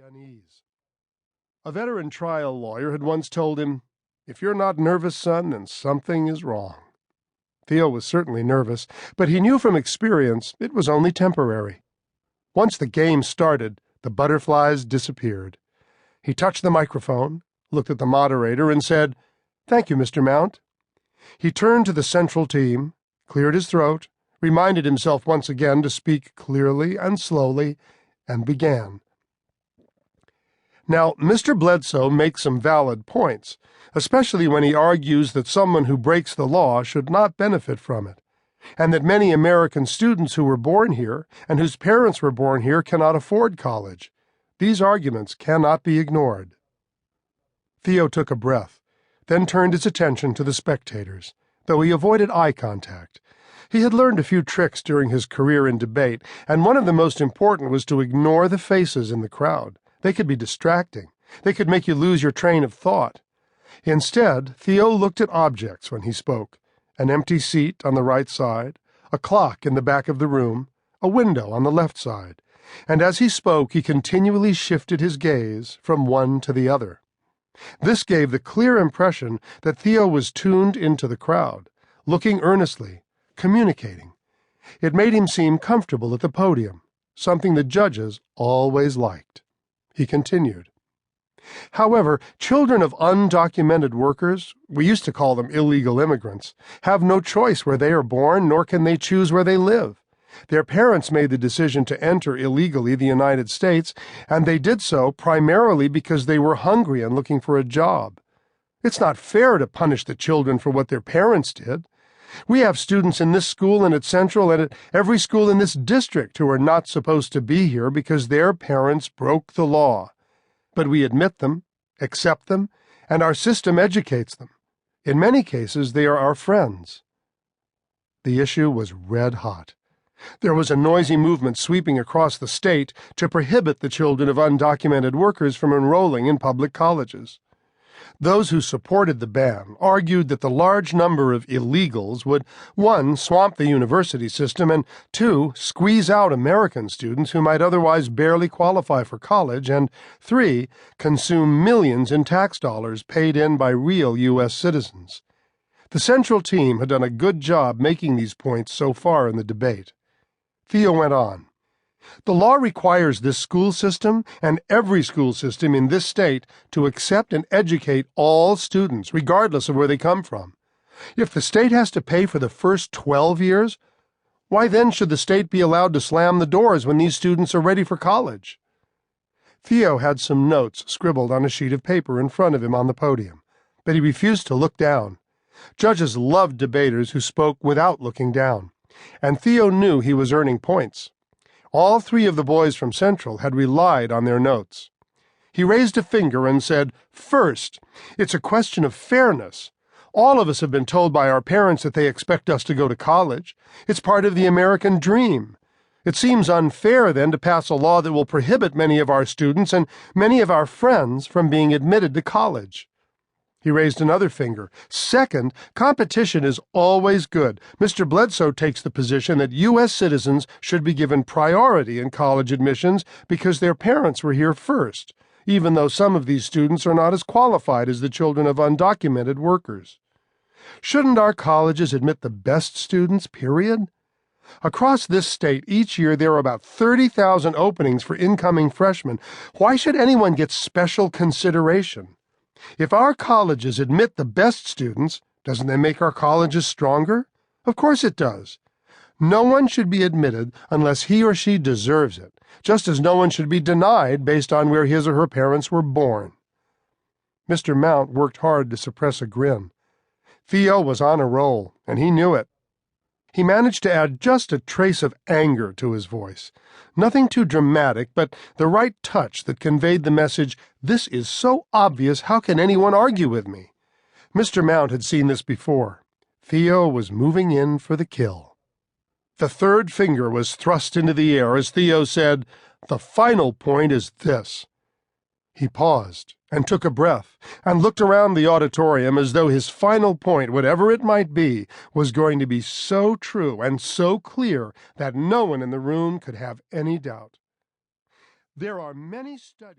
unease. A veteran trial lawyer had once told him, "If you're not nervous, son, then something is wrong." Theo was certainly nervous, but he knew from experience it was only temporary. Once the game started, the butterflies disappeared. He touched the microphone, looked at the moderator, and said, "Thank you, Mr. Mount." He turned to the central team, cleared his throat, reminded himself once again to speak clearly and slowly, and began. Now, Mr. Bledsoe makes some valid points, especially when he argues that someone who breaks the law should not benefit from it, and that many American students who were born here and whose parents were born here cannot afford college. These arguments cannot be ignored. Theo took a breath, then turned his attention to the spectators, though he avoided eye contact. He had learned a few tricks during his career in debate, and one of the most important was to ignore the faces in the crowd. They could be distracting. They could make you lose your train of thought. Instead, Theo looked at objects when he spoke: an empty seat on the right side, a clock in the back of the room, a window on the left side, and as he spoke he continually shifted his gaze from one to the other. This gave the clear impression that Theo was tuned into the crowd, looking earnestly, communicating. It made him seem comfortable at the podium, something the judges always liked. He continued. However, children of undocumented workers, we used to call them illegal immigrants, have no choice where they are born, nor can they choose where they live. Their parents made the decision to enter illegally the United States, and they did so primarily because they were hungry and looking for a job. It's not fair to punish the children for what their parents did. We have students in this school and at Central and at every school in this district who are not supposed to be here because their parents broke the law. But we admit them, accept them, and our system educates them. In many cases, they are our friends. The issue was red hot. There was a noisy movement sweeping across the state to prohibit the children of undocumented workers from enrolling in public colleges. Those who supported the ban argued that the large number of illegals would, 1, swamp the university system, and 2, squeeze out American students who might otherwise barely qualify for college, and 3, consume millions in tax dollars paid in by real U.S. citizens. The central team had done a good job making these points so far in the debate. Theo went on. The law requires this school system and every school system in this state to accept and educate all students, regardless of where they come from. If the state has to pay for the first 12 years, why then should the state be allowed to slam the doors when these students are ready for college? Theo had some notes scribbled on a sheet of paper in front of him on the podium, but he refused to look down. Judges loved debaters who spoke without looking down, and Theo knew he was earning points. All 3 of the boys from Central had relied on their notes. He raised a finger and said, "First, it's a question of fairness. All of us have been told by our parents that they expect us to go to college. It's part of the American dream. It seems unfair, then, to pass a law that will prohibit many of our students and many of our friends from being admitted to college." He raised another finger. "Second, competition is always good. Mr. Bledsoe takes the position that U.S. citizens should be given priority in college admissions because their parents were here first, even though some of these students are not as qualified as the children of undocumented workers. Shouldn't our colleges admit the best students, period? Across this state, each year there are about 30,000 openings for incoming freshmen. Why should anyone get special consideration? If our colleges admit the best students, doesn't that make our colleges stronger? Of course it does. No one should be admitted unless he or she deserves it, just as no one should be denied based on where his or her parents were born." Mr. Mount worked hard to suppress a grin. Theo was on a roll, and he knew it. He managed to add just a trace of anger to his voice. Nothing too dramatic, but the right touch that conveyed the message, "This is so obvious, how can anyone argue with me?" Mr. Mount had seen this before. Theo was moving in for the kill. The 3rd finger was thrust into the air as Theo said, "The final point is this." He paused and took a breath and looked around the auditorium as though his final point, whatever it might be, was going to be so true and so clear that no one in the room could have any doubt. There are many studies